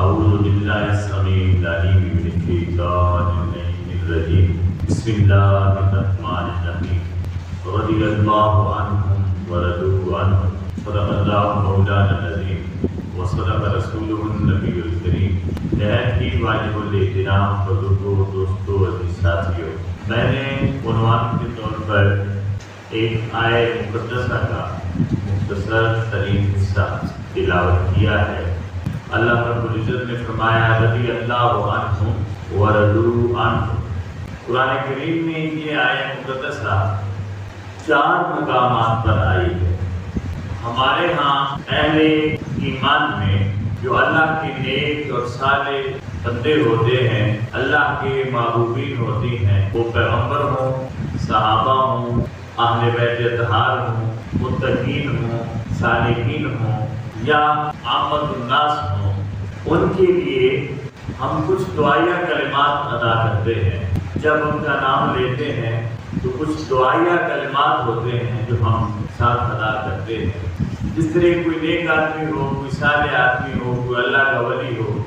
اعوذ باللہ السمیع العلیم من الشیطان الرجیم بسم اللہ الرحمن الرحیم رضی اللہ عنہم ورضوا عنہ صدق اللہ مولانا العظیم وصدق رسولہ النبی الکریم۔ نہایت ہی واجب الاحترام بزرگوں، دوستوں، عزیز ساتھیوں، میں نے عنوان کے طور پر ایک آیت مقدسہ کا مختصر ترین حصہ تلاوت کیا ہے۔ اللہ رب العزت نے فرمایا رضی اللہ عنہ ورضوا عنہ۔ قرآن کریم میں یہ آیت مقدسہ 4 مقامات پر آئی ہے۔ ہمارے ہاں اہل ایمان میں جو اللہ کے نیک اور صالح بندے ہوتے ہیں، اللہ کے محبوبین ہوتے ہیں، وہ پیغمبر ہوں، صحابہ ہوں، اہل بیت اطہار ہوں، متقین ہوں، صالحین ہوں یا عامت الناس ہوں، ان کے لیے ہم کچھ دعائیہ کلمات ادا کرتے ہیں۔ جب ان کا نام لیتے ہیں تو کچھ دعائیہ کلمات ہوتے ہیں جو ہم ساتھ ادا کرتے ہیں۔ جس طرح کوئی نیک آدمی ہو، کوئی صالح آدمی ہو، کوئی اللہ کا ولی ہو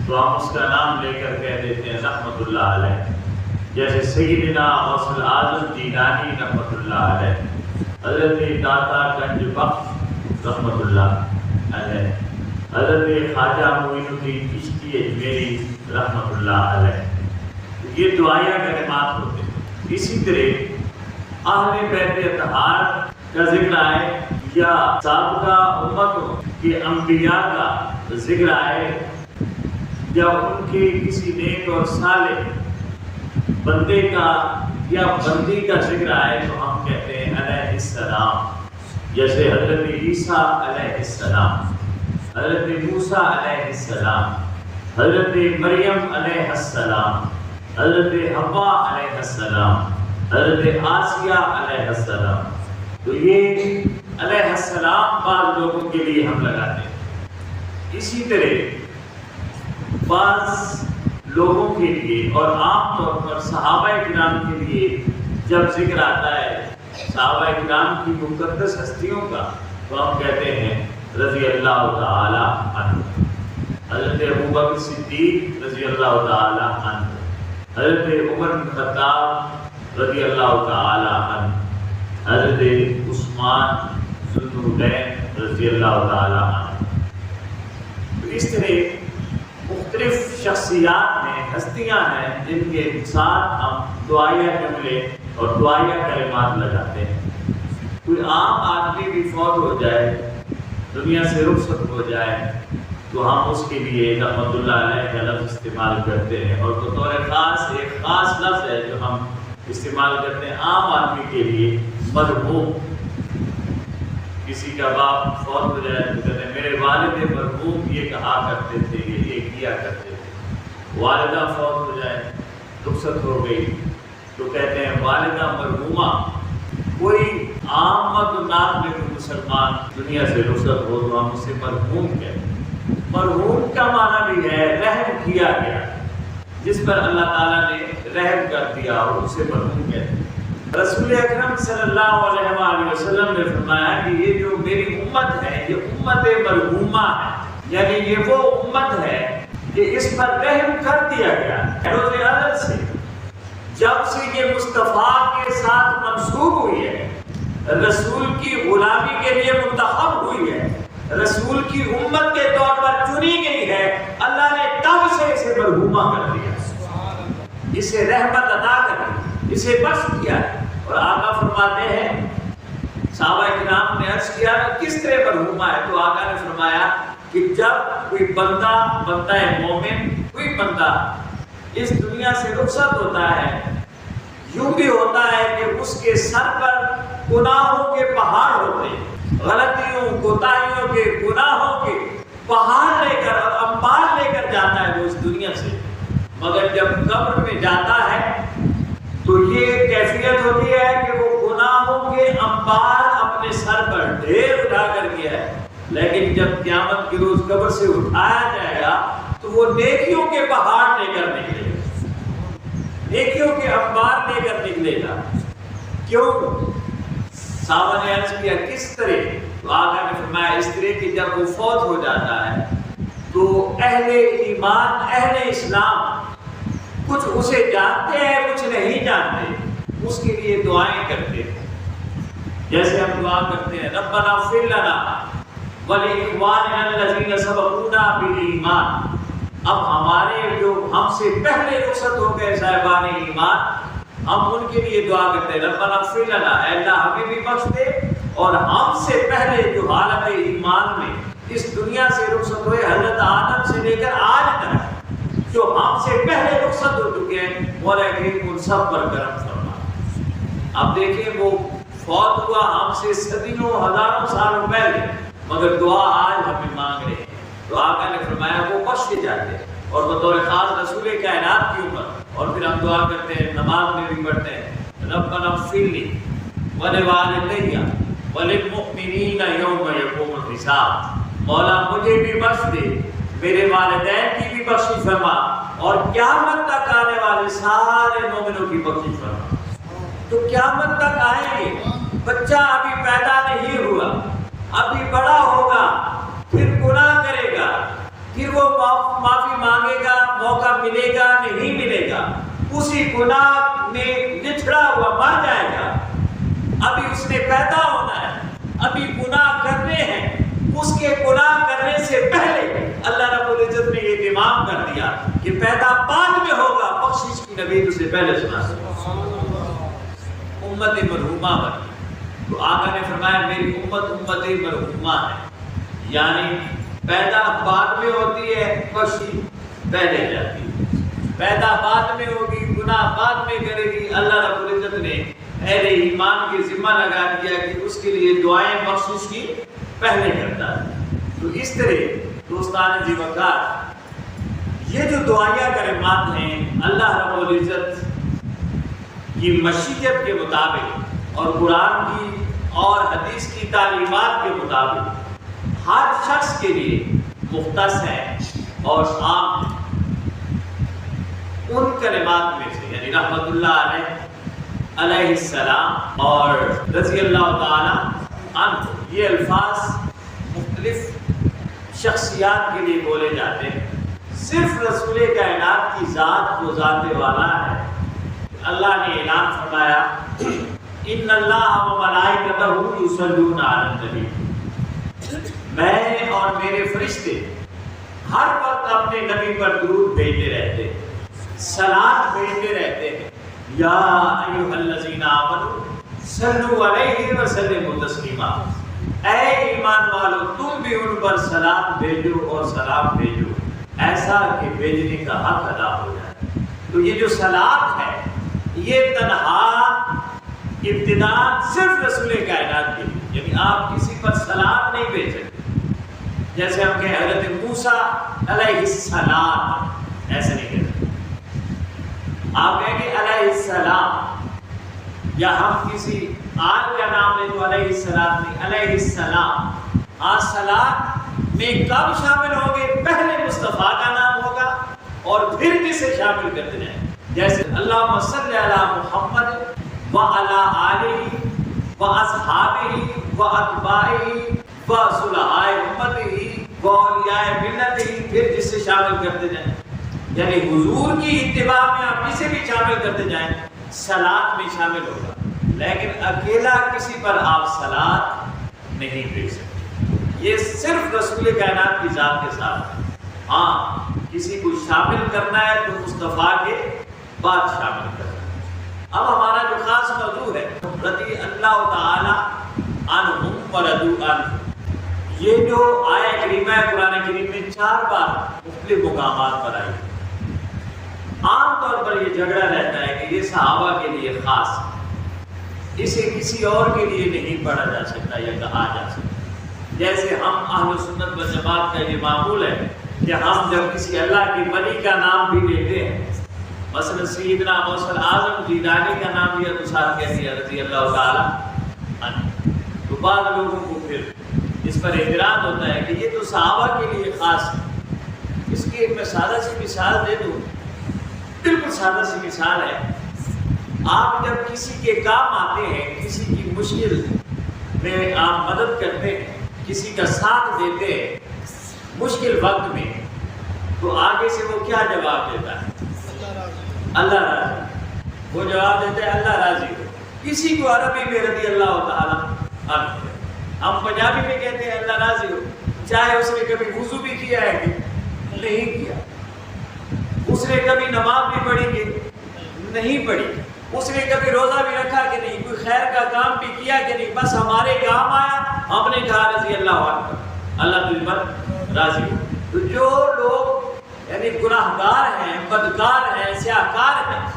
تو ہم اس کا نام لے کر کہہ دیتے ہیں رحمت اللہ علیہ، جیسے سیدنا غوث الاعظم جیلانی رحمت اللہ علیہ، حضرت داتا گنج بخش رحمت اللہ علیہ، حضرت خواجہ معین الدین چشتی اجمیری رحمت اللہ علیہ۔ یہ دعائیہ کلمات ہوتے ہیں۔ اسی طرح اہل بیت اطہار کا ذکر آئے یا سابقہ امتوں کے انبیاء کا ذکر آئے یا ان کے کسی نیک اور صالح بندے کا یا بندی کا ذکر آئے تو ہم کہتے ہیں علیہ السلام، جیسے حضرت عیسیٰ علیہ السلام، حضرت موسیٰ علیہ السلام، حضرت مریم علیہ السلام، حضرت حوا علیہ السلام، حضرت آسیہ علیہ السلام۔ تو یہ علیہ السلام بعض لوگوں کے لیے ہم لگاتے ہیں۔ اسی طرح بعض لوگوں کے لیے اور عام طور پر صحابہ کرام کے لیے جب ذکر آتا ہے صحابہ کرام کی مقدس ہستیوں کا تو ہم کہتے ہیں رضی اللہ تعالی عنہ، حضرت ابوبکر صدیق رضی اللہ تعالی عنہ، حضرت عمر بن خطاب رضی اللہ تعالی عنہ، حضرت عثمان ذو النورین رضی اللہ تعالی عنہ۔ اس طرح مختلف شخصیات ہیں، ہستیاں ہیں جن کے ساتھ ہم دعائیہ جملے اور دعائیہ کلمات لگاتے ہیں۔ کوئی عام آدمی بھی فوت ہو جائے، دنیا سے رخصت ہو جائے تو ہم اس کے لیے رحمت اللہ علیہ کا لفظ استعمال کرتے ہیں، اور بطور خاص ایک خاص لفظ ہے جو ہم استعمال کرتے ہیں عام آدمی کے لیے، مرحوم۔ کسی کا باپ فوت ہو جائے تو کہتے ہیں میرے والد مرحوم یہ کہا کرتے تھے، یہ کیا کرتے تھے۔ والدہ فوت ہو جائے، رخصت ہو گئی تو کہتے ہیں والدہ مرحومہ۔ کوئی عامت الناس میں کوئی مسلمان دنیا سے رخصت ہو تو ہم اسے مرحوم کہتے ہیں۔ مرحوم کا معنی بھی ہے رحم کیا گیا، جس پر اللہ تعالیٰ نے رحم کر دیا اور اسے مرحوم کہتے ہیں۔ رسول اکرم صلی اللہ علیہ وآلہ وسلم نے فرمایا کہ یہ جو میری امت ہے یہ امت مرحومہ ہے، یعنی یہ وہ امت ہے کہ اس پر رحم کر دیا گیا روز ازل سے، جب سے یہ مصطفیٰ کے ساتھ منسوب ہوئی ہے، رسول کی غلامی کے لیے منتخب ہوئی ہے، رسول کی امت کے طور پر چنی گئی ہے، اللہ نے تب سے اسے مرحومہ کر دیا، اسے رحمت عطا کر دی، اسے بخش کیا ہے۔ اور آقا فرماتے ہیں صحابہ کرام نے عرض کیا کس طرح مرحومہ ہے تو آقا نے فرمایا کہ جب کوئی بندہ مومن، کوئی بندہ اس دنیا سے رخصت ہوتا ہے، یوں بھی ہوتا ہے کہ اس کے سر پر گناہوں کے پہاڑ ہوتے ہیں، غلطیوں کوتاہیوں کے گناہوں کے پہاڑ لے کر اور انبار لے کر جاتا ہے وہ اس دنیا سے، مگر جب قبر میں جاتا ہے تو یہ کیفیت ہوتی ہے کہ وہ گناہوں کے انبار اپنے سر پر ڈھیر اٹھا کر گیا ہے، لیکن جب قیامت کے روز قبر سے اٹھایا جائے گا تو وہ نیکیوں کے پہاڑ لے کر نکلے گا، نیکیوں کے انبار لے کر نکلے گا۔ کیوں؟ صحابہ نے عرض کیا کس طرح؟ تو آقا نے فرمایا اس طرح کہ جب وہ فوت ہو جاتا ہے تو تو اہل ایمان اہل اسلام کچھ اسے جانتے ہیں کچھ نہیں جانتے، اس کے لیے دعائیں کرتے ہیں. جیسے ہم دعا کرتے ہیں ربنا اغفر لنا ولاخواننا الذین سبقونا بالایمان. اب ہمارے جو ہم سے پہلے رخصت ہو گئے صاحبان ایمان، ہم ان کے لیے دعا کرتے ہیں ربنا اغفر لنا، اے اللہ ہمیں بھی بخش دے، اور ہم سے پہلے جو حالت ایمان میں اس دنیا سے رخصت ہوئے حضرت آدم سے لے کر آج تک جو ہم سے پہلے رخصت ہو چکے ہیں، مولا کریم ان سب پر کرم فرما. اب دیکھیں وہ فوت ہوا ہم سے صدیوں ہزاروں سالوں پہلے، مگر دعا آج ہمیں مانگ رہے ہیں. تو آقا نے فرمایا وہ بخش کے جاتے ہیں، اور بطور خاص رسول کائنات کی امت. اور پھر ہم دعا کرتے ہیں، نماز میں بھی پڑھتے ہیں ربنا اغفر لی ولوالدی وللمؤمنین یوم یقوم الحساب. مولا مجھے بھی بخش دے، میرے والدین کی بھی بخشش فرما، اور قیامت تک آنے والے سارے مومنوں کی بخشش فرما. تو قیامت تک آئیں گے، بچہ ابھی پیدا نہیں ہوا، ابھی بڑا ہوگا، پھر گناہ کرے گا، پھر وہ معافی مانگے گا، موقع ملے گا نہیں ملے گا، اسی گناہ میں لچڑا ہوا مر جائے گا. ابھی اس نے پیدا ہونا ہے، ابھی گناہ کرنے ہیں. اس کے گناہ کرنے سے پہلے اللہ رب العزت نے یہ اہتمام کر دیا کہ پیدا بعد میں ہوگا، بخشش کی نوید اسے پہلے سنا سکتا. امت مرحومہ بنی. تو آقا نے فرمایا میری امت امت مرحومہ ہے، یعنی پیدا بعد میں ہوتی ہے، بخشی پہلے جاتی ہے. پیدا بعد میں ہوگی، گناہ بعد میں کرے گی. اللہ رب العزت نے اہل ایمان کے ذمہ لگا دیا کہ اس کے لیے دعائیں بخشش کی پہلے کرتا ہے. تو اس طرح دوستان جی وقار یہ جو دعائیہ کلمات ہیں اللہ رب العزت کی مشیت کے مطابق اور قرآن کی اور حدیث کی تعلیمات کے مطابق ہر شخص کے لیے مختص ہیں اور عام ہیں. ان کلمات میں سے یعنی رحمت اللہ علیہ السلام اور رضی اللہ تعالی عنہ، یہ الفاظ مختلف شخصیات کے لیے بولے جاتے ہیں. صرف رسول کائنات کی ذات جو ذات والا ہے، اللہ نے اعلان فرمایا ان اللہ و ملائکتہ یصلون علی النبی. میں اور میرے فرشتے ہر وقت اپنے نبی پر درود بھیجتے رہتے ہیں، صلات بھیجتے رہتے ہیں. یا ایھا الذین آمنوا صلوا علیہ وسلموا تسلیما. اے ایمان والو تم بھی ان پر صلات بھیجو اور سلام بھیجو، ایسا کہ بھیجنے کا حق ادا ہو جائے. تو یہ جو صلات ہے یہ تنہا ابتداء صرف رسول کائنات کے لیے، یعنی آپ کسی پر صلات نہیں بھیج سکتے. جیسے ہم کہیں حضرت موسیٰ علیہ السلام، ایسے نہیں کہہ سکتے. آپ کہیں گے علیہ السلام، یا ہم کسی آل کا نام لیں تو علیہ السلام نہیں، علیہ السلام. ہاں صلات میں کب شامل ہوں گے؟ پہلے مصطفیٰ کا نام ہوگا اور پھر کسے شامل کرتے جائیں. جیسے اللہم صلی علی محمد وعلی آلہ واصحابہ واتباعہ وصلحاء امتہ واولیاء ملتہ، پھر جس سے شامل کرتے جائیں. یعنی حضور کی اتباع میں آپ کسی بھی شامل کرتے جائیں صلات میں شامل ہوگا، لیکن اکیلا کسی پر آپ صلات نہیں بھیج سکتے. یہ صرف رسول کائنات کی ذات کے ساتھ. ہاں کسی کو شامل کرنا ہے تو مصطفیٰ کے بعد شامل کرنا ہے. اب ہمارا جو خاص موضوع ہے رضی اللہ تعالی عنہم ورضوا عنہ، یہ جو آیہ کریمہ قرآن کریم میں 4 بار مختلف مقامات پر آئی. عام طور پر یہ جھگڑا رہتا ہے کہ یہ صحابہ کے لیے خاص ہے، اسے کسی اور کے لیے نہیں پڑھا جا سکتا یا کہا جا سکتا. جیسے ہم اہل سنت و جماعت کا یہ معمول ہے کہ ہم جب کسی اللہ کی ولی کا نام بھی لیتے ہیں، مثلا سیدنا غوث اعظم جیلانی کا نام لیا تو ساتھ کہہ دیا رضی اللہ تعالی عنہ، تو بعض لوگوں کو پھر اس پر اعتراض ہوتا ہے کہ یہ تو صحابہ کے لیے خاص ہے. اس کی ایک میں سادہ سی مثال دے دوں، بالکل سادہ سی مثال ہے. آپ جب کسی کے کام آتے ہیں، کسی کی مشکل میں آپ مدد کرتے ہیں، کسی کا ساتھ دیتے ہیں مشکل وقت میں، آگے سے وہ کیا جواب دیتا ہے؟ اللہ راضی. وہ جواب دیتے ہیں اللہ راضی ہو. کسی کو عربی میں رضی اللہ تعالیٰ عنہ. ہم پنجابی میں کہتے ہیں اللہ راضی ہو، چاہے اس نے کبھی وضو بھی کیا ہے کہ نہیں کیا، اس نے کبھی نماز بھی پڑھی کہ نہیں پڑھی، اس نے کبھی روزہ بھی رکھا کہ نہیں، کوئی خیر کا کام بھی کیا کہ نہیں، بس ہمارے کام آیا ہم نے کہا رضی اللہ عنہ، اللہ تجھ پر راضی ہو. تو جو لوگ یعنی گناہگار ہیں، بدکار ہیں، سیاہکار ہیں،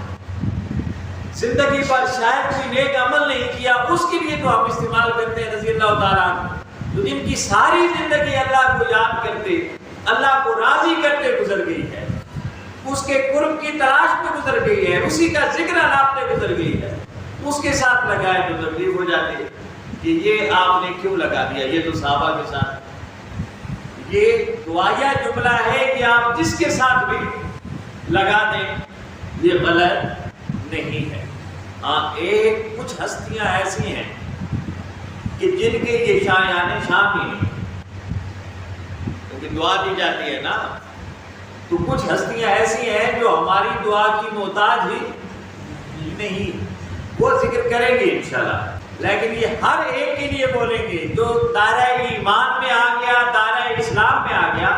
زندگی پر شاید کوئی نیک عمل نہیں کیا، اس کے لیے تو ہم استعمال کرتے ہیں رضی اللہ تعالیٰ عنہ. تو جن کی ساری زندگی اللہ کو یاد کرتے، اللہ کو راضی کرتے گزر گئی ہے، اس کے قرب کی تلاش میں گزر گئی ہے، اسی کا ذکر آلاپتے گزر گئی ہے، اس کے ساتھ لگائے تو تکلیف ہو جاتی ہے کہ یہ آپ نے کیوں لگا دیا. یہ تو صحابہ کے ساتھ یہ دعائیہ جملہ ہے کہ آپ جس کے ساتھ بھی لگا دیں یہ غلط نہیں ہے. ہاں ایک کچھ ہستیاں ایسی ہیں کہ جن کے یہ شایان شان ہی نہیں، کیونکہ دعا دی جاتی ہے نا، تو کچھ ہستیاں ایسی ہیں جو ہماری دعا کی محتاج ہی نہیں. وہ ذکر کریں گے انشاءاللہ، لیکن یہ ہر ایک کے لیے بولیں گے جو دائرہ ایمان میں آ گیا، دائرہ اسلام میں آ گیا،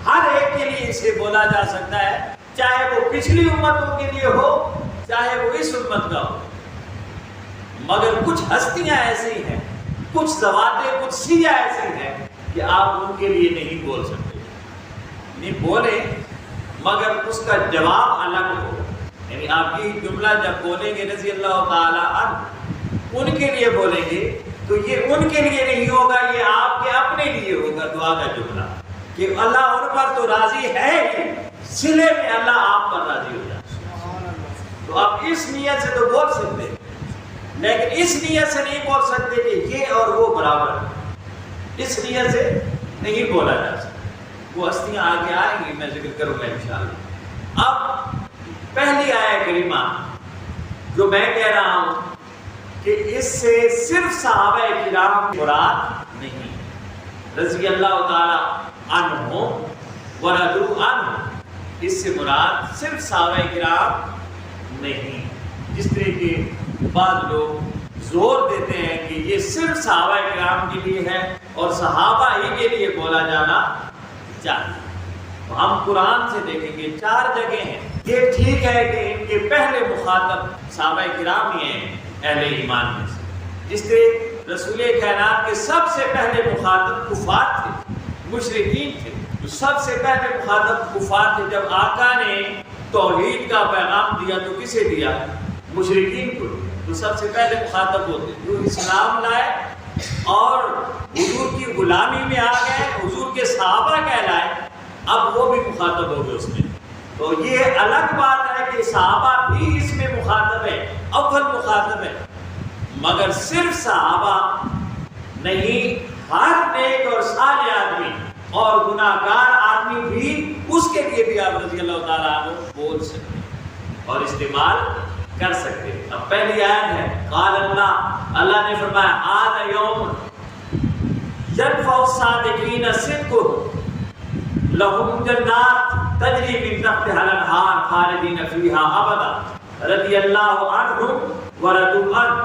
ہر ایک کے لیے اسے بولا جا سکتا ہے، چاہے وہ پچھلی امتوں کے لیے ہو چاہے وہ اس امت کا ہو. مگر کچھ ہستیاں ایسی ہیں، کچھ ذواتیں قدسیہ ایسی ہیں کہ آپ ان کے لیے نہیں بول سکتے. نہیں بولیں مگر اس کا جواب الگ ہو. یعنی آپ یہ جملہ جب بولیں گے رضی اللہ تعالیٰ عنہ، ان کے لیے بولیں گے تو یہ ان کے لیے نہیں ہوگا، یہ آپ کے اپنے لیے ہوگا دعا کا جملہ کہ اللہ ان پر تو راضی ہے ہی، صلے میں اللہ آپ پر راضی ہو جائے. تو آپ اس نیت سے تو بول سکتے، لیکن اس نیت سے نہیں بول سکتے کہ یہ اور وہ برابر ہے. اس نیت سے نہیں بولا جا سکتا. وہ ہستیاں آگے آئیں گی، میں ذکر کروں گا انشاءاللہ. اب پہلی آیت کریمہ جو میں کہہ رہا ہوں کہ اس سے صرف صحابہ کرام مراد نہیں، رضی اللہ تعالی عنہم ورضوا عنہ، اس سے مراد صرف صحابہ کرام نہیں. جس طرح کے بعض لوگ زور دیتے ہیں کہ یہ صرف صحابہ کرام کے لیے ہے اور صحابہ ہی کے لیے بولا جانا چاہیے. ہم قرآن سے دیکھیں گے 4 جگہ ہیں. یہ ٹھیک ہے کہ ان کے پہلے مخاطب صحابہ کرام ہی ہیں اہل ایمان میں سے، جس طرح رسول کائنات کے سب سے پہلے مخاطب کفار تھے، مشرکین تھے. تو سب سے پہلے مخاطب کفار تھے. جب آقا نے توحید کا پیغام دیا تو کسے دیا؟ مشرکین کو. تو سب سے پہلے مخاطب ہوتے جو اسلام لائے اور حضور کی غلامی میں آ گئے، حضور کے صحابہ کہلائے، اب وہ بھی مخاطب ہو گئے اس میں. تو یہ الگ بات ہے کہ صحابہ بھی اس میں مخاطب ہے، اول مخاطب ہے. مگر صرف صحابہ نہیں، ہر نیک اور صالح آدمی اور گناہگار آدمی بھی، اس کے لیے بھی آپ رضی اللہ تعالیٰ عنہ بول سکتے اور استعمال کر سکتے. اب پہلی آیت ہے قال اللہ نے فرمایا آذا یوم ينفع الصادقین صدقهم لهم جنات تجری من تحتها الانہار خالدین فیہا ابدا رضی اللہ عنہم ورضوا عنہ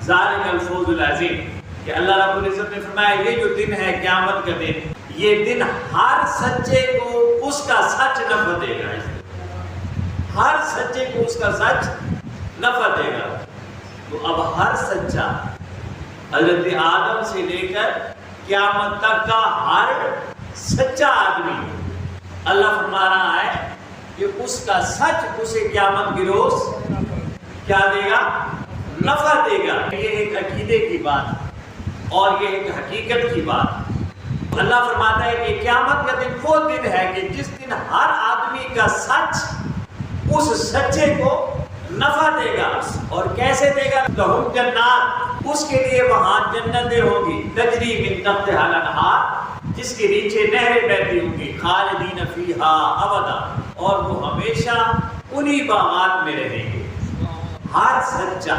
ذلک الفوز العظیم. کہ اللہ رب العزت نے فرمایا یہ جو دن ہے قیامت کا دن، یہ دن ہر سچے کو اس کا سچ نفع دے گا. ہر سچے کو اس کا سچ نفع دے گا. تو اب ہر سچا حضرت آدم سے لے کر قیامت تک کا ہر سچا آدمی، اللہ فرما رہا ہے کہ اس کا سچ اسے قیامت کی روز کیا دے گا؟ نفع دے گا. یہ ایک عقیدے کی بات اور یہ ایک حقیقت کی بات. اللہ فرماتا ہے کہ قیامت کا دن وہ دن ہے کہ جس دن ہر آدمی کا سچ اس سچے کو نفع دے گا. اور کیسے دے گا؟ لہم جنات، اس کے لیے وہاں جنتیں ہوں گی، تجری من تحتہا الانہار، جس کے نیچے نہریں بہتی ہوں گی، خالدین فیہا ابدا، اور وہ ہمیشہ انہی باغات میں رہیں گے. ہر سچا،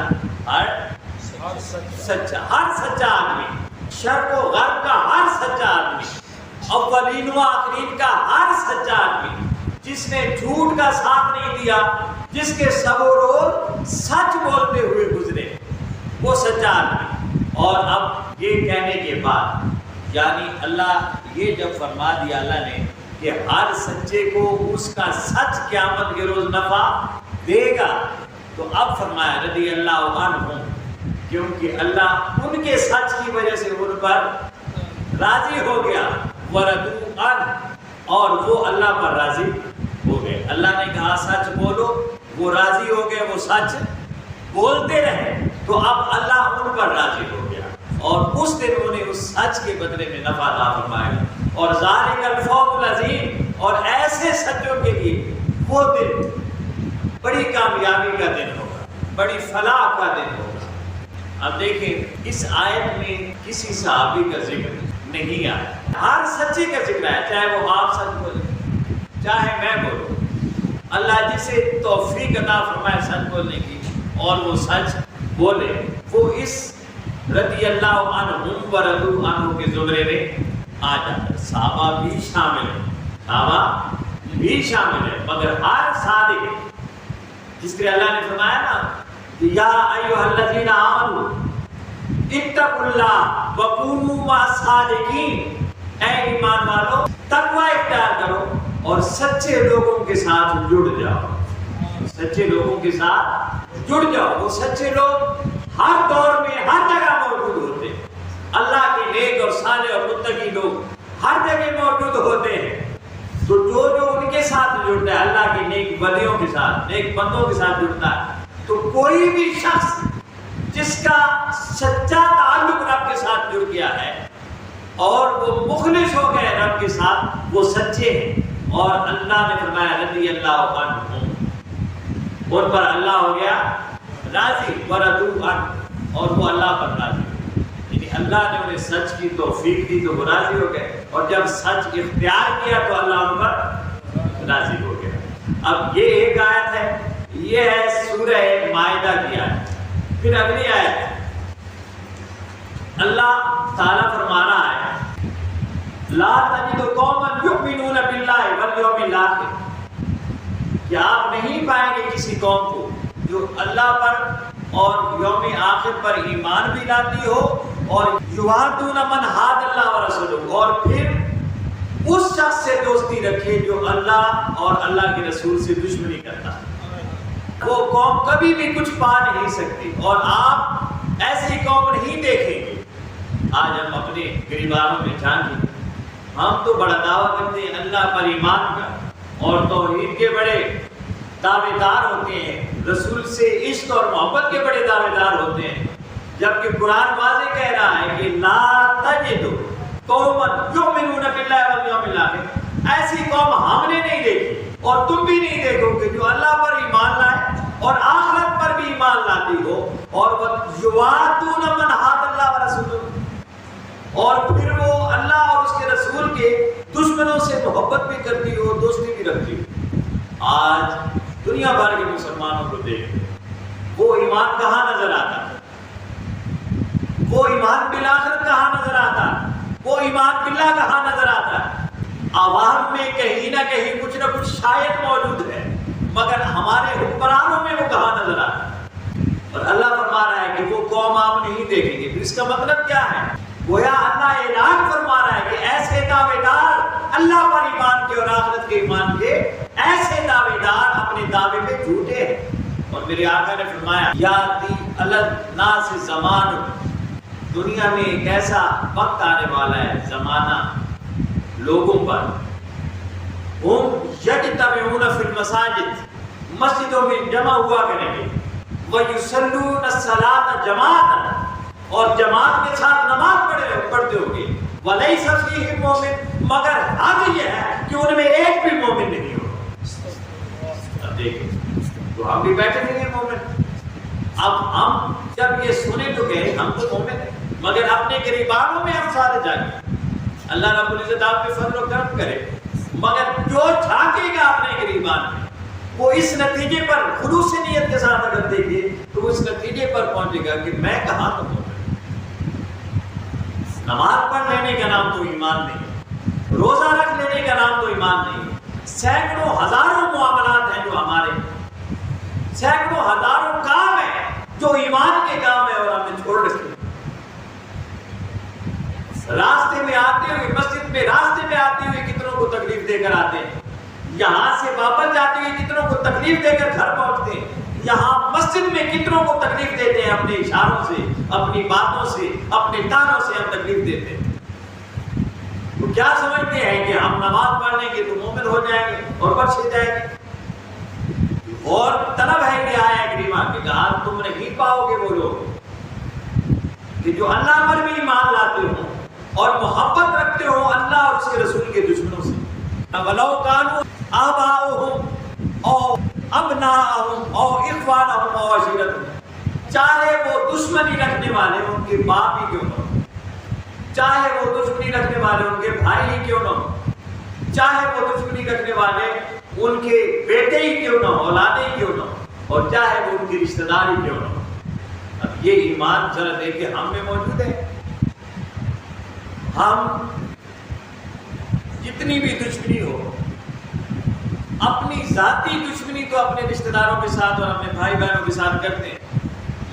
ہر سچا آدمی، شرق و غرب کا ہر سچا آدمی، اولین و آخرین کا ہر سچا آدمی، جس نے جھوٹ کا ساتھ نہیں دیا، جس کے سب و روز سچ بولتے ہوئے گزرے، وہ سچا آدمی۔ اور اب یہ کہنے کے بعد یعنی اللہ یہ جب فرما دیا اللہ نے کہ ہر سچے کو اس کا سچ قیامت کے روز نفع دے گا، تو اب فرمایا رضی اللہ عنہم، کیونکہ اللہ ان کے سچ کی وجہ سے ان پر راضی ہو گیا، وردوا عنہ، اور وہ اللہ پر راضی ہو گئے۔ اللہ نے کہا سچ بولو، وہ راضی ہو گئے، وہ سچ بولتے رہے، تو اب اللہ ان پر راضی ہو گیا، اور اس دن انہیں اس سچ کے بدلے میں نفع عطا فرمائے۔ اور ذالک الفوز العظیم، اور ایسے سچوں کے لیے وہ دن بڑی کامیابی کا دن ہوگا، بڑی فلاح کا دن ہوگا۔ اب دیکھیں اس آیت میں کسی صحابی کا ذکر نہیں آیا، ہر سچے کا ذکر ہے، چاہے وہ آپ سچ بولیں چاہے میں بولوں۔ اللہ جسے توفیق عطا فرمائے سچ بولنے کی اور وہ سچ بولے، وہ اس رضی اللہ عنہم ورضوا عنہ کے زمرے میں آ جاتا ہے۔ صحابہ بھی شامل ہیں، صحابہ بھی شامل ہیں، مگر ہر صادق، جس طرح اللہ نے فرمایا نا کہ یا ایھا الذین آمنوا اتقوا اللہ وکونوا مع الصادقین، اے ایمان والو تقوی اختیار کرو اور سچے لوگوں کے ساتھ جڑ جاؤ، سچے لوگوں کے ساتھ جڑ جاؤ۔ وہ سچے لوگ ہر دور میں ہر جگہ موجود ہوتے ہیں، اللہ کے نیک اور صالح اور متقی لوگ ہر جگہ موجود ہوتے ہیں، تو جو ان کے ساتھ جڑتا ہے، اللہ کے نیک بندوں کے ساتھ، نیک بندوں کے ساتھ جڑتا ہے، تو کوئی بھی شخص جس کا سچا تعلق رب کے ساتھ جڑ گیا ہے اور وہ مخلص ہو گئے رب کے ساتھ، وہ سچے ہیں۔ اور اللہ نے فرمایا رضی اللہ عنہم، ان پر اللہ ہو گیا راضی، ورضوا عنہ، اور وہ اللہ پر راضی ہوئے، یعنی اللہ نے انہیں سچ کی توفیق دی تو وہ راضی ہو گئے، اور جب سچ اختیار کیا تو اللہ ان پر راضی ہو گیا۔ اب یہ ایک آیت ہے، یہ ہے سورہ مائدہ کی آیت۔ پھر اگلی آیت اللہ تعالیٰ فرما رہا ہے لا تجد قوما یؤمنون باللہ والیوم الآخر، کہ آپ نہیں پائیں گے کسی قوم کو جو اللہ پر اور یوم آخر پر ایمان بھی لاتی ہو، اور یوادون من حاد اللہ ورسولہ، اور پھر اس شخص سے دوستی رکھے جو اللہ اور اللہ کے رسول سے دشمنی کرتا ہے۔ وہ قوم کبھی بھی کچھ پا نہیں سکتی، اور آپ ایسی قوم نہیں دیکھیں گے۔ آج ہم اپنے گریبانوں میں جانیں، ہم تو بڑا دعویٰ کرتے ہیں اللہ پر ایمان کا، اور توحید کے بڑے دعوے دار ہوتے ہیں، رسول سے عشق اور محبت کے بڑے دعوے دار ہوتے ہیں، جبکہ قرآن واضح کہہ رہا ہے کہ لا تجد قوما یؤمنون باللہ والیوم الآخر، ایسی قوم ہم نے نہیں دیکھی اور تم بھی نہیں دیکھو گے جو اللہ پر ایمان لائے اور آخرت پر بھی ایمان لاتی ہو، اور یوادون من حاد اللہ ورسولہ، اور پھر وہ اللہ اور اس کے رسول کے دشمنوں سے محبت بھی کرتی ہو، دوستی بھی رکھتی ہو۔ آج دنیا بھر کے مسلمانوں کو دیکھ وہ ایمان کہاں نظر آتا ہے، وہ ایمان بالآخرت کہاں نظر آتا ہے، وہ ایمان باللہ کہاں نظر آتا ہے۔ عوام میں کہیں نہ کہیں کچھ نہ کچھ شاید موجود ہے، مگر ہمارے حکمرانوں میں وہ کہاں نظر آتا ہے۔ اور اللہ فرما رہا ہے کہ وہ قوم آپ نہیں دیکھیں گے۔ پھر اس کا مطلب کیا ہے؟ گویا اللہ اعلان فرما رہا ہے کہ ایسے دعوے دار اللہ پر ایمان کے اور آخرت کے ایمان کے، ایسے دعوے دار اپنے دعوے پہ جھوٹے ہیں۔ اور میرے آقا نے فرمایا یاتی علی الناس زمان، دنیا میں ایک ایسا وقت آنے والا ہے، زمانہ لوگوں پر، ہم یجتمعون فی المساجد، مسجدوں میں جمع ہوا کریں گے، ویصلون الصلاۃ جماعۃ، اور جماعت کے ساتھ نماز پڑھتے ہوں گے، ولیس فیہم مومن، مگر حق یہ ہے کہ ان میں ایک بھی مومن نہیں ہوگا۔ اب دیکھیں تو ہم بھی بیٹھے نہیں ہیں مومن۔ اب ہم جب یہ سنے تو گئے ہم تو مومن ہیں، مگر اپنے گریبانوں میں ہم سارے جائیں۔ اللہ رب العزت آپ پہ فضل و کرم کرے، مگر جو جھانکے گا اپنے گریبان میں وہ اس نتیجے پر خلوص نیت کے ساتھ اگر دیکھے تو اس نتیجے پر پہنچے گا کہ میں کہاں تو مومن۔ نماز پڑھ لینے کا نام تو ایمان نہیں، روزہ رکھ لینے کا نام تو ایمان نہیں، سینکڑوں ہزاروں معاملات ہیں جو ہمارے، سینکڑوں ہزاروں کام ہیں جو ایمان کے کام ہے اور ہم نے چھوڑ رکھے۔ راستے میں آتے ہوئے، مسجد میں راستے میں آتے ہوئے کتنوں کو تکلیف دے کر آتے ہیں، یہاں سے واپس جاتے ہوئے کتنوں کو تکلیف دے کر گھر پہنچتے ہیں، یہاں مسجد میں کتنوں کو تکلیف دیتے ہیں، اپنے اشاروں سے، اپنی باتوں سے، اپنے تانوں سے ہم تکلیف دیتے ہیں۔ تو کیا سمجھتے ہیں کہ ہم نماز پڑھ لیں گے تو مومن ہو جائیں گے اور بخشے جائیں گے؟ اور طلب ہے کہ آیا کریمہ کہ کہا تم نہیں پاؤ گے وہ لوگ کہ جو اللہ پر بھی ایمان لاتے ہوں اور محبت رکھتے ہو اللہ اور اس کے رسول کے دشمنوں سے۔ وَلَوْ كَانُوا آبَاؤُهُمْ أَوْ أَبْنَاءَهُمْ أَوْ إِخْوَانَهُمْ أَوْ عَشِيرَتَهُمْ، چاہے وہ دشمنی رکھنے والے ان کے باپ ہی کیوں نہ ہو، چاہے وہ دشمنی رکھنے والے ان کے بھائی ہی کیوں نہ ہو، چاہے وہ دشمنی رکھنے والے ان کے بیٹے ہی کیوں نہ ہو، اولادیں ہی کیوں نہ ہو، اور چاہے وہ ان کے رشتہ دار ہی کیوں نہ ہو۔ اب یہ ایمان ذرا دیکھیں ہم میں موجود ہے۔ ہم جتنی بھی دشمنی ہو، اپنی ذاتی دشمنی تو اپنے رشتہ داروں کے ساتھ اور اپنے بھائی بہنوں کے ساتھ کرتے ہیں،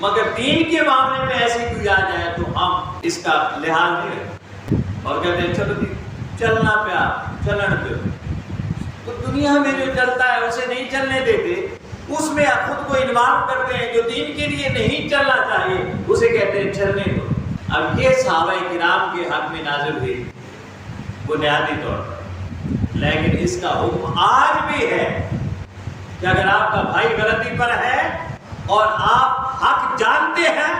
مگر دین کے معاملے میں ایسی کوئی آ جائے تو ہم اس کا لحاظ نہیں رکھتے اور کہتے ہیں چلو جی چلنا پیا چلن دو۔ تو دنیا میں جو چلتا ہے اسے نہیں چلنے دیتے، اس میں خود کو انوالو کرتے ہیں، جو دین کے لیے نہیں چلنا چاہیے اسے کہتے ہیں چلنے دو۔ اب یہ صحابہ کرام کے حق میں نازل ہوئی بنیادی طور پر، لیکن اس کا حکم آج بھی ہے کہ اگر آپ کا بھائی غلطی پر ہے اور آپ حق جانتے ہیں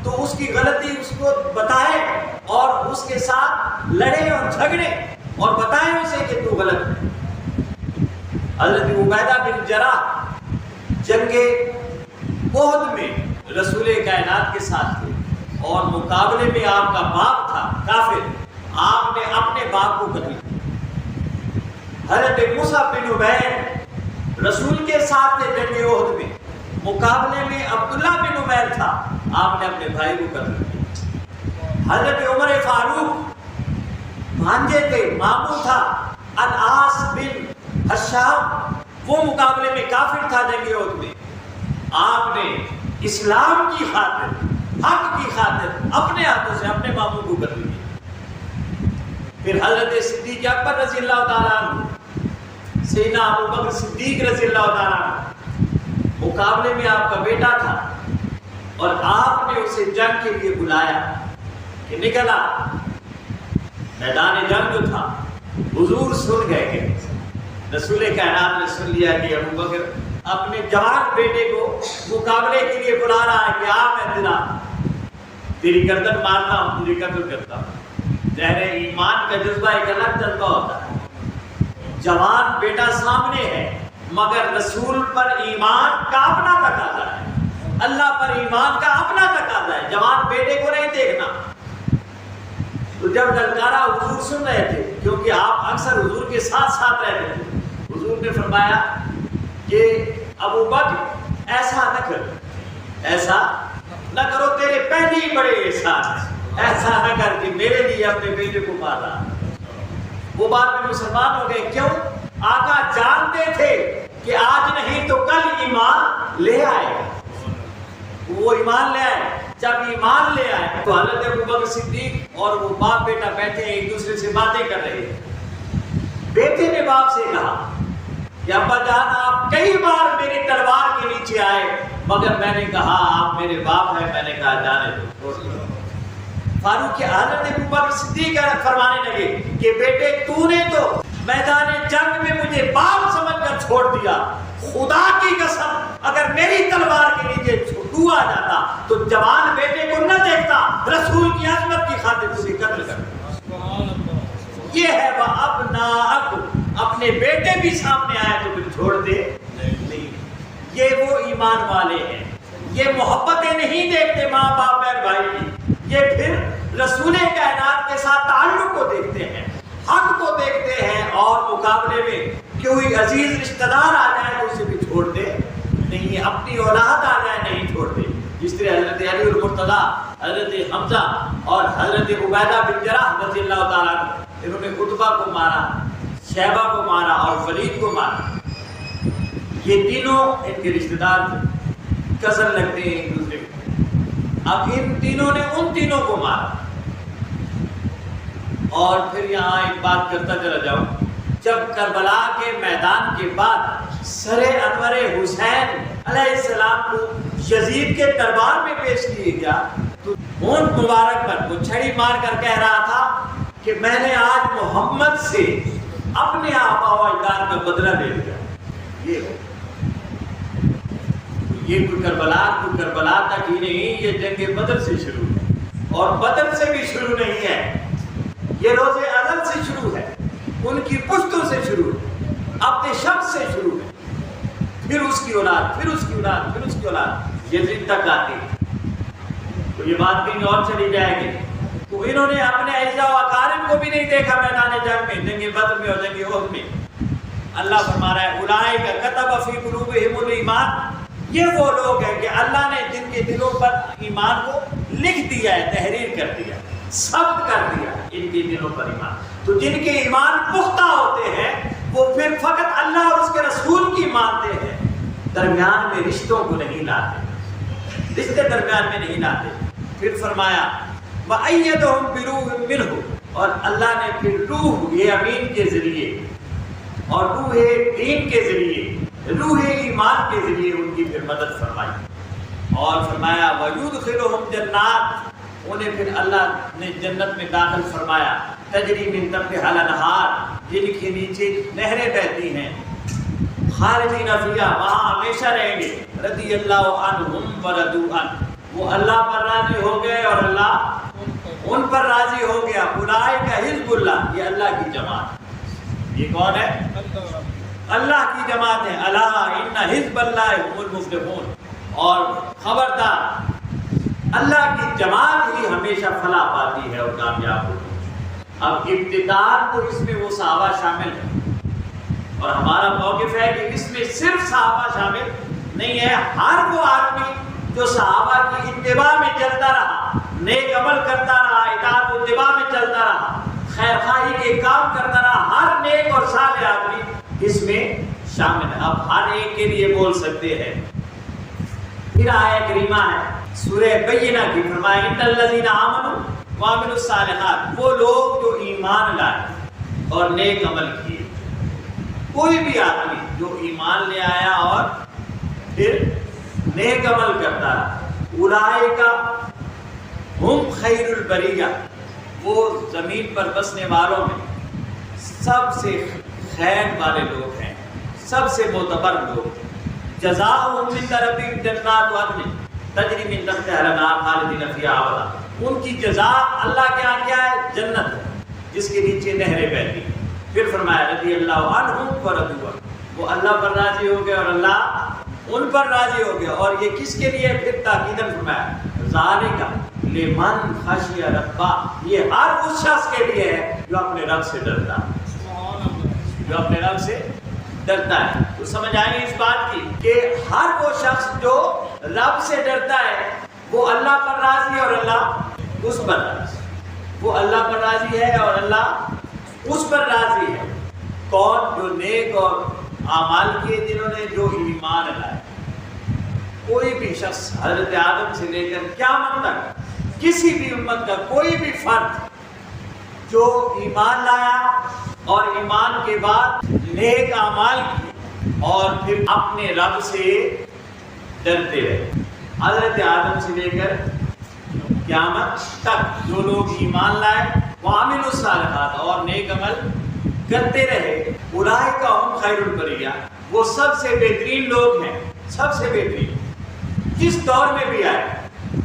تو اس کی غلطی اس کو بتائیں اور اس کے ساتھ لڑیں اور جھگڑیں اور بتائیں اسے کہ تو غلط ہے۔ حضرت عبیدہ بن جراح جنگ احد میں رسول کائنات کے ساتھ تھے اور مقابلے میں آپ کا باپ تھا کافر، آپ نے اپنے باپ کو قتل کیا۔ حضرت مصعب بن عمیر رسول کے ساتھ تھے جنگ احد میں، مقابلے میں عبداللہ بن عمیر تھا، آپ نے اپنے بھائی کو قتل کیا۔ حضرت عمر فاروق بھانجے تھے، ماموں تھا العاص بن حشام، وہ مقابلے میں کافر تھا جنگ احد میں، آپ نے اسلام کی خاطر، حق کی خاطر اپنے ہاتھوں سے اپنے ماموں کو قتل کیا۔ پھر حضرت صدیق اکبر رضی اللہ تعالیٰ عنہ، سیدنا ابو بکر صدیق رضی اللہ تعالیٰ عنہ، مقابلے میں آپ کا بیٹا تھا اور آپ نے اسے جنگ کے لیے بلایا کہ نکلا۔ میدان جنگ جو تھا حضور سن گئے کہ رسول کائنات نے سن لیا کہ ابو بکر اپنے جوان بیٹے کو مقابلے کے لیے بلا رہا ہے کہ آ میں تیری گردن مارتا ہوں، تیری قتل کرتا ہوں۔ ظاہر ایمان کا جذبہ ایک الگ جذبہ ہوتا ہے، جوان بیٹا سامنے ہے مگر رسول پر ایمان کا اپنا تقاضا ہے، اللہ پر ایمان کا اپنا تقاضا ہے، جوان بیٹے کو نہیں دیکھنا۔ تو جب للکارا حضور سن رہے تھے، کیونکہ آپ اکثر حضور کے ساتھ ساتھ رہتے تھے، حضور نے فرمایا کہ ابو بکر ایسا نہ کرو، ایسا نہ کرو، تیرے پہلے ہی بڑے احسان ہیں، ایسا نہ کر کہ میرے لیے اپنے بیٹے کو مارا۔ وہ بعد میں مسلمان ہو گئے، کیوں؟ آقا جانتے تھے کہ آج نہیں تو کل ایمان لے آئے گا، وہ ایمان لے آئے۔ جب ایمان لے آئے تو حضرت ابوبکر صدیق اور وہ باپ بیٹا بیٹھے ایک دوسرے سے باتیں کر رہے ہیں۔ بیٹے نے باپ سے کہا کہ ابا جان آپ کئی بار میری تلوار کے نیچے آئے مگر میں نے کہا آپ میرے باپ ہیں، میں نے کہا جانے دو۔ فاروق حضرت ابوبکر صدیق فرمانے لگے کہ بیٹے تو نے تو میدان جنگ میں مجھے باپ سمجھ کر چھوڑ دیا، خدا کی قسم اگر میری تلوار کے نیچے تو آ جاتا تو جوان بیٹے کو نہ دیکھتا، رسول کی عظمت کی خاطر اسے قتل کرتا۔ یہ ہے وَأَبْنَاءَكُمْ، اپنے بیٹے بھی سامنے آئے تو پھر چھوڑ دے نہیں۔ یہ وہ ایمان والے ہیں، یہ محبتیں نہیں دیکھتے ماں باپ بہن بھائی کی، یہ پھر رسول کائنات کے ساتھ تعلق کو دیکھتے ہیں، حق کو دیکھتے ہیں، اور مقابلے میں کوئی عزیز رشتہ دار آ جائے تو اسے بھی چھوڑ دے نہیں، اپنی اولاد آ جائے نہیں چھوڑتے۔ جس طرح حضرت علی المرتضیٰ، حضرت حمزہ اور حضرت عبیدہ بن جراح رضی اللہ تعالیٰ عنہ، انہوں نے خطبہ کو مارا، شیبہ کو مارا اور ولید کو مارا۔ یہ تینوں ان کے رشتہ دار تھے، کزن لگتے ہیں ایک دوسرے کو۔ اب ان تینوں نے ان تینوں کو مارا۔ اور پھر یہاں ایک بات کرتا چلا جاؤں، جب کربلا کے میدان کے بعد سر انور حسین علیہ السلام کو یزید کے دربار میں پیش کیا گیا تو اونٹ مبارک پر وہ چھڑی مار کر کہہ رہا تھا کہ میں نے آج محمد سے اپنے آبا و اجداد کا بدلہ لے لیا۔ یہ کوئی کربلا تک ہی نہیں، یہ جنگ بدر سے شروع ہے، اور بدر سے بھی شروع نہیں ہے، یہ روز ازل سے شروع ہے، ان کی پشتوں سے شروع ہے، اپنے شخص سے شروع ہے، پھر اس کی اولاد، پھر اس کی اولاد، پھر اس کی اولاد، یزید تک آتی ہے۔ تو یہ بات کہیں اور چلی جائے گی۔ تو انہوں نے اپنے اجداد و اقارب کو بھی نہیں دیکھا میدان جنگ میں، جنگ بدر میں اور جنگ احد میں۔ اللہ فرما رہا ہے اولئک کتب فی قلوبہم الایمان، یہ وہ لوگ ہیں کہ اللہ نے جن کے دلوں پر ایمان کو لکھ دیا ہے، تحریر کر دیا، ثبت کر دیا ان کے دلوں پر ایمان۔ تو جن کے ایمان پختہ ہوتے ہیں وہ پھر فقط اللہ اور اس کے رسول کی مانتے ہیں، درمیان میں رشتوں کو نہیں لاتے، رشتے درمیان میں نہیں لاتے۔ پھر فرمایا وَأَيَّدَهُمْ بِرُوحٍ مِّنْهُ، اور اللہ نے پھر روح یہ امین کے ذریعے اور روح دین کے ذریعے، روح ایمان کے ذریعے ان کی پھر مدد فرمائی، اور فرمایا وَيُدْخِلُهُمْ جَنَّاتٍ، انہیں پھر اللہ نے جنت میں داخل فرمایا، تجری من تحتہا الانہار، جن کے نیچے نہریں بہتی ہیں، خالدین فیہا، وہاں ہمیشہ رہیں گے، رضی اللہ عنہم ورضوا عنہ، وہ اللہ پر راضی ہو گئے اور اللہ ان پر راضی ہو گیا۔ اولئک حزب اللہ، یہ اللہ کی جماعت ہے۔ یہ کون ہے؟ اللہ کی جماعت ہے۔ الا ان حزب اللہ هم المفلحون، اور خبردار اللہ کی جماعت ہی ہمیشہ فلاح پاتی ہے اور کامیاب ہوتی ہے۔ اب ابتداء تو اس میں وہ صحابہ شامل ہیں، اور ہمارا موقف ہے کہ اس میں صرف صحابہ شامل نہیں ہے، ہر وہ آدمی جو صحابہ کی اتباع میں چلتا رہا، نیک عمل کرتا رہا، اطاعت و اتباع میں چلتا رہا، خیر خواہی کے کام کرتا رہا، ہر نیک اور صالح آدمی اس میں شامل ہے۔ اب ہر ایک کے لیے بول سکتے ہیں۔ پھر آیت کریمہ ہے سورہ بینہ کی، فرمایا ان الذین آمنوا وعملوا الصالحات، وہ لوگ جو ایمان لائے اور نیک عمل کیے۔ کوئی بھی آدمی جو ایمان لے آیا اور پھر نیک عمل کرتا ہے، اولئک ہم خیر البریہ، وہ زمین پر بسنے والوں میں سب سے خیر والے لوگ ہیں، سب سے معتبر لوگ۔ جزاؤہم عند ربہم جنات عدن تجری من تحتہا الانہار خالدین فیہا ابدا، ان کی جزا اللہ کے ہاں کیا ہے؟ جنت ہے، جس کے نیچے نہریں بہتی ہیں۔ پھر فرمایا رضی اللہ عنہم ورضوا عنہ، وہ اللہ پر راضی ہو گئے اور اللہ ان پر راضی ہو گیا۔ اور یہ کس کے لیے؟ پھر تاکیداً فرمایا ذالک لمن خشی ربہ، یہ ہر اس شخص کے لیے ہے جو اپنے رب سے ڈرتا ہے، جو اپنے رب سے ڈرتا ہے۔ تو سمجھ آئے اس بات کی کہ ہر وہ شخص جو رب سے ڈرتا ہے وہ اللہ پر راضی ہے اور اللہ اس پر راضی، وہ اللہ پر راضی ہے اور اللہ اس پر راضی ہے۔ کون؟ جو نیک اور اعمال کیے، جنہوں نے جو ایمان لائے۔ کوئی بھی شخص حضرت آدم سے لے کر قیامت تک کسی بھی امت کا کوئی بھی فرد جو ایمان لایا اور ایمان کے بعد نیک اعمال کیے اور پھر اپنے رب سے ڈرتے رہے، حضرت آدم سے لے کر قیامت تک جو لوگ ایمان لائے وعملوا الصالحات اور نیک عمل کرتے رہے، اولئک ہم خیر البریہ، وہ سب سے بہترین لوگ ہیں، سب سے بہترین، جس دور میں بھی آئے،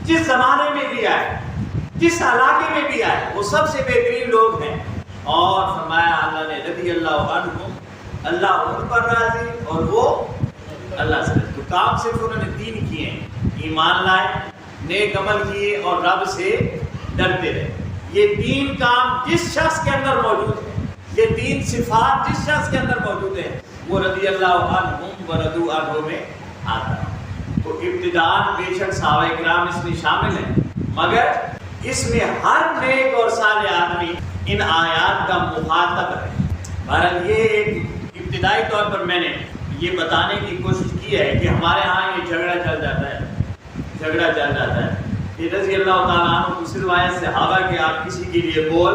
جس زمانے میں بھی آئے، جس علاقے میں بھی آئے، وہ سب سے بہترین لوگ ہیں۔ اور فرمایا اللہ نے رضی اللہ عنہم، اللہ ان پر راضی اور وہ اللہ سے۔ تو کام صرف انہوں نے تین کیے ہیں، ایمان لائے، نیک عمل کیے اور رب سے ڈرتے رہے۔ یہ تین کام جس شخص کے اندر موجود ہیں، یہ تین صفات جس شخص کے اندر موجود ہیں، وہ رضی اللہ عنہم ورضوا عنہ میں آتا ہے۔ تو ابتداء بے شک صحابہ کرام اس میں شامل ہیں، مگر اس میں ہر نیک اور صالح آدمی ان آیات کا مخاطب ہے، بہرحال یہ ایک ابتدائی طور پر میں نے یہ بتانے کی کوشش کی ہے کہ ہمارے ہاں یہ جھگڑا چل جاتا ہے کہ رضی اللہ تعالیٰ عنہ دوسری روایت صحابہ کہ آپ کسی کے لیے بول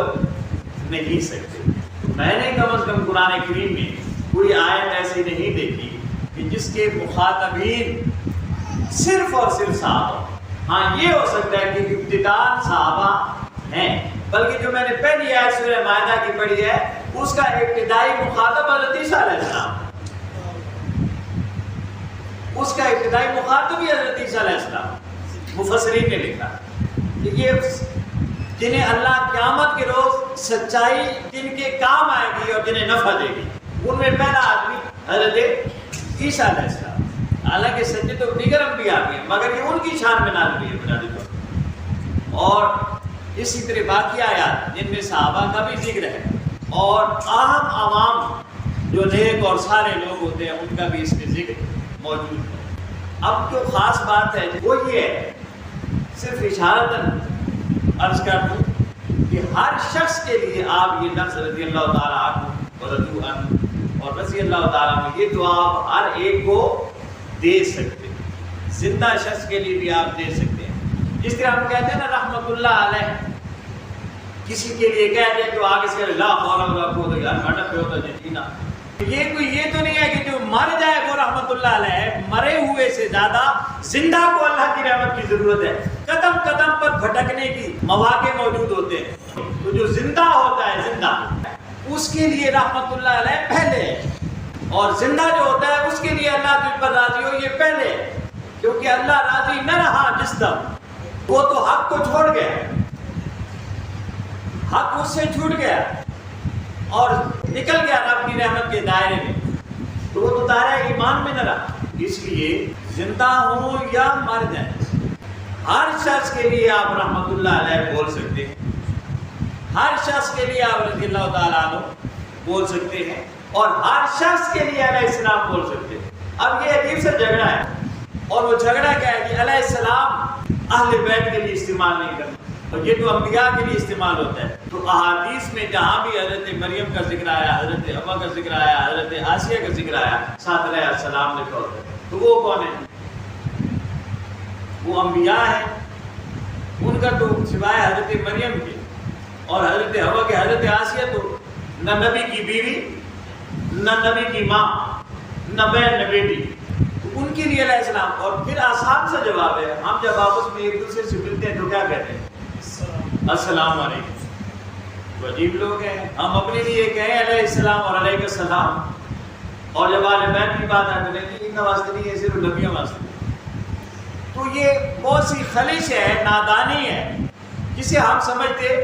نہیں سکتے. میں نے کم از کم قرآن کریم میں کوئی آیت ایسی نہیں دیکھی کہ جس کے مخاطبین صرف اور صرف صحابہ. ہاں یہ ہو سکتا ہے کہ ابتداء صحابہ ہیں، بلکہ جو میں نے پہلی آیت سورہ مائدہ کی پڑھی ہے اس کا ابتدائی مخاطب حضرت عیسیٰ علیہ السلام، اس کا ابتدائی مخاطب ہی حضرت عیسیٰ علیہ السلام. مفسرین نے لکھا کہ یہ جنہیں اللہ قیامت کے روز سچائی جن کے کام آئے گی اور جنہیں نفع دے گی، ان میں پہلا آدمی حضرت عیسیٰ علیہ السلام. حالانکہ سچے تو دیگر انبیاء بھی ہیں مگر یہ ان کی شان میں نازل ہوئی ہے بنیادی طور پر. اور اسی طرح باقی آیات جن میں صحابہ کا بھی ذکر ہے اور عام عوام جو نیک اور سارے لوگ ہوتے ہیں ان کا بھی اس میں ذکر موجود ہے. اب جو خاص بات ہے وہ یہ ہے، صرف اشارتاً عرض کر دوں کہ ہر شخص کے لیے آپ یہ لفظ رضی اللہ تعالیٰ عنہ ورضوا عنہ اور رضی اللہ تعالیٰ عنہ یہ دعا آپ ہر ایک کو دے سکتے ہیں. زندہ شخص کے لیے بھی آپ دے سکتے ہیں. جس طرح ہم کہتے ہیں نا رحمت اللہ علیہ، کسی کے لیے کہتے ہیں تو آگے سے لا حول ولا قوت الا باللہ اٹک پہ ہوتا جینا. یہ کوئی یہ تو نہیں ہے کہ جو مر جائے وہ رحمت اللہ علیہ ہے. مرے ہوئے سے زیادہ زندہ کو اللہ کی رحمت کی ضرورت ہے. قدم قدم پر بھٹکنے کی مواقع موجود ہوتے ہیں، تو جو زندہ ہوتا ہے زندہ اس کے لیے رحمت اللہ علیہ پہلے ہے، اور زندہ جو ہوتا ہے اس کے لیے اللہ تجھ پر راضی ہو یہ پہلے ہے. کیونکہ اللہ راضی نہ رہا جس دم وہ تو حق کو چھوڑ گیا، حق اس سے چھوٹ گیا اور نکل گیا رب کی رحمت کے دائرے میں، تو وہ تو دائرہ ایمان میں نہ رہا. اس لیے زندہ ہوں یا مر جائیں ہر شخص کے لیے آپ رحمت اللہ علیہ بول سکتے ہیں، ہر شخص کے لیے آپ رضی اللہ تعالیٰ عنہ بول سکتے ہیں، اور ہر شخص کے لیے علیہ السلام بول سکتے ہیں. اب یہ عجیب سا جھگڑا ہے، اور وہ جھگڑا کیا ہے کہ علیہ السلام اہل بیت کے لیے استعمال نہیں کرنا، اور یہ تو انبیاء کے لیے استعمال ہوتا ہے. تو احادیث میں جہاں بھی حضرت مریم کا ذکر آیا، حضرت حوا کا ذکر آیا، حضرت آسیہ کا ذکر آیا، ساتھ علیہ السلام لکھا ہوتا ہے. تو وہ کون ہے؟ وہ انبیاء ہیں. ان کا تو سوائے حضرت مریم کے اور حضرت حوا کے حضرت آسیہ تو نہ نبی کی بیوی، نہ نبی کی ماں، نہ بہن، نہ بیٹی. ان کے لیے علیہ السلام. اور پھر آسان سا جواب ہے، ہم جب آپس میں ایک دوسرے سے ملتے ہیں تو کیا کہتے ہیں؟ السلام علیکم. تو عجیب لوگ ہیں، ہم اپنے لیے کہیں علیہ السلام اور علیہ السلام، اور جب اہل بیت کی بات آتی ہے ان کا واسطے نہیں ہے، صرف نبیوں واسطے. تو یہ بہت سی خلش ہے، نادانی ہے جسے ہم سمجھتے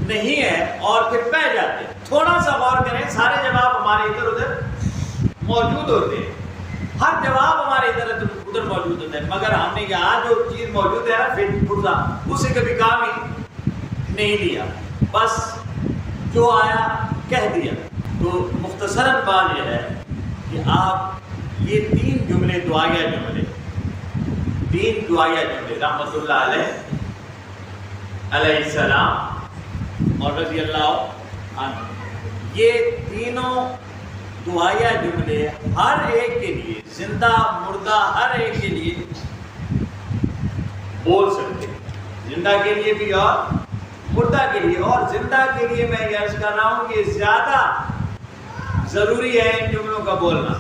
نہیں ہے اور پھر بہ جاتے ہیں. تھوڑا سا غور کریں، سارے جواب ہمارے ادھر ادھر موجود ہوتے ہیں، ہر جواب ہمارے ادھر ادھر موجود ہوتا ہے، مگر ہم نے یہاں جو چیز موجود ہے نا پھر پرزا اسے کبھی کام ہی نہیں لیا، بس جو آیا کہہ دیا. تو مختصراً بات یہ ہے کہ آپ یہ تین جملے دعائیہ جملے رحمت اللہ علیہ، علیہ السلام اور رضی اللہ عنہ، یہ تینوں دعائیہ جملے ہر ایک کے لیے، زندہ مردہ ہر ایک کے لیے بول سکتے ہیں. زندہ کے لیے بھی اور مردہ کے لیے. اور زندہ کے لیے میں یہ عرض کر رہا ہوں کہ زیادہ ضروری ہے ان جملوں کا بولنا.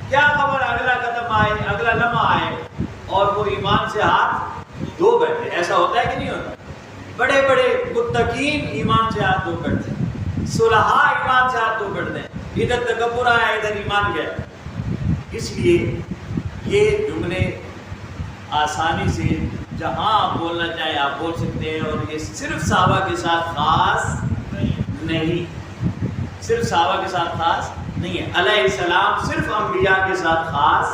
کیا خبر اگلا قدم آئے، اگلا لمحہ آئے اور وہ ایمان سے ہاتھ دھو بیٹھے. ایسا ہوتا ہے کہ نہیں ہوتا؟ بڑے بڑے متقین ایمان سے ہاتھ دھو بیٹھتے ہیں، صلحاء ایمان سے ہاتھ دھو بیٹھتے ہیں. ادھر تکبر آیا، ادھر ایمان گیا. اس لیے یہ جملے آسانی سے جہاں آپ بولنا چاہیں آپ بول سکتے ہیں. اور یہ صرف صحابہ کے ساتھ خاص نہیں، صرف صحابہ کے ساتھ خاص نہیں ہے. علیہ السلام صرف انبیاء کے ساتھ خاص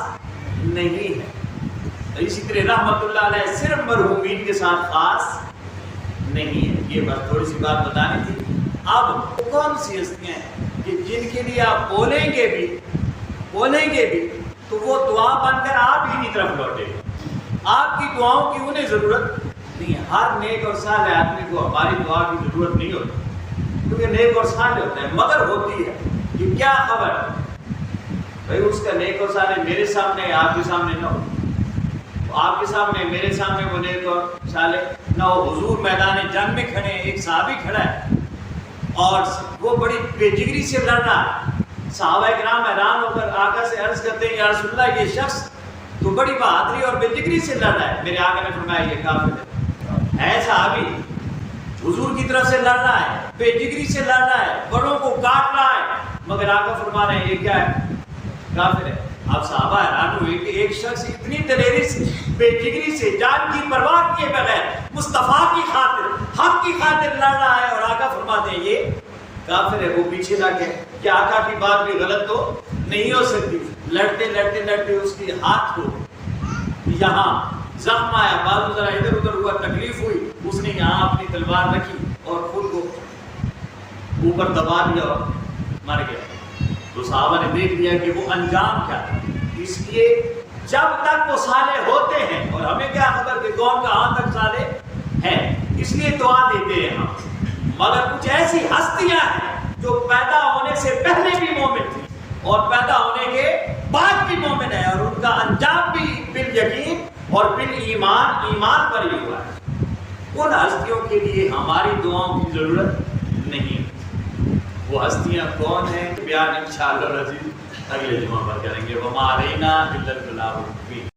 نہیں ہے. اسی طرح رحمت اللہ علیہ صرف مرحومین کے ساتھ خاص نہیں ہے. یہ بس تھوڑی سی بات بتانی تھی. اب کون سی ہستیاں ہیں کہ جن کے لیے آپ بولیں گے بھی تو وہ دعا بن کر آپ ہی کی طرف لوٹے گا. آپ کی دعاؤں کی انہیں ضرورت نہیں ہے. ہر نیک اور صالح آدمی کو ہماری دعا کی ضرورت نہیں ہوتی، کیونکہ نیک اور صالح ہوتا ہے، مگر ہوتی ہے کہ کیا خبر بھائی اس کا نیک و صالح میرے سامنے آپ کے سامنے نہ ہو، آپ کے سامنے میرے سامنے وہ نیک و صالح نہ ہو. حضور میدان جنگ میں کھڑے ہیں، ایک صحابی کھڑا ہے اور وہ بڑی بے جگری سے لڑ رہا ہے. صحابہ کرام حیران ہو کر آقا سے عرض کرتے ہیں یا رسول اللہ یہ شخص تو بڑی بہادری اور بے جگری سے لڑ رہا ہے. میرے آقا نے فرمایا یہ کافر ہے. صحابی حضور کی طرف سے لڑ رہا ہے، بے جگری سے لڑ رہا ہے، بڑوں کو کاٹ رہا ہے، مگر آقا فرما رہے ہیں یہ کیا ہے؟ کافر ہے. اب صحابہ حیران ہوئے کہ ایک شخص اتنی دلیری سے، بے جگری سے، جان کی پرواہ کیے بغیر مصطفیٰ کی خاطر، حق کی خاطر لڑ رہا ہے، اور آقا فرماتے ہیں یہ کافر ہے. وہ پیچھے نہ کہ کیا آقا کی بات بھی غلط تو نہیں ہو سکتی. لڑتے لڑتے لڑتے اس کے ہاتھ کو یہاں زخم آیا، بازو ذرا ادھر ادھر ہوا، تکلیف ہوئی، اس نے یہاں اپنی تلوار رکھی اور خود کو اوپر دبا دیا اور مر گیا. تو صحابہ نے دیکھ لیا کہ وہ انجام کیا ہے. اس لیے جب تک وہ صالح ہوتے ہیں، اور ہمیں کیا خبر کہ قوم کہاں تک صالح ہے، اس لیے دعا دیتے ہیں ہم. مگر کچھ ایسی ہستیاں ہیں جو پیدا ہونے سے پہلے بھی مومن تھی اور پیدا ہونے کے بعد بھی مومن ہے، اور ان کا انجام بھی بالیقین اور بالایمان، ایمان پر ہی ہوا ہے. ان ہستیوں کے لیے ہماری دعاؤں کی ضرورت نہیں. وہ ہستیاں کون ہیں بیان انشاءاللہ العزیز اگلے جمعہ پر کریں گے. وما علینا الا البلاغ.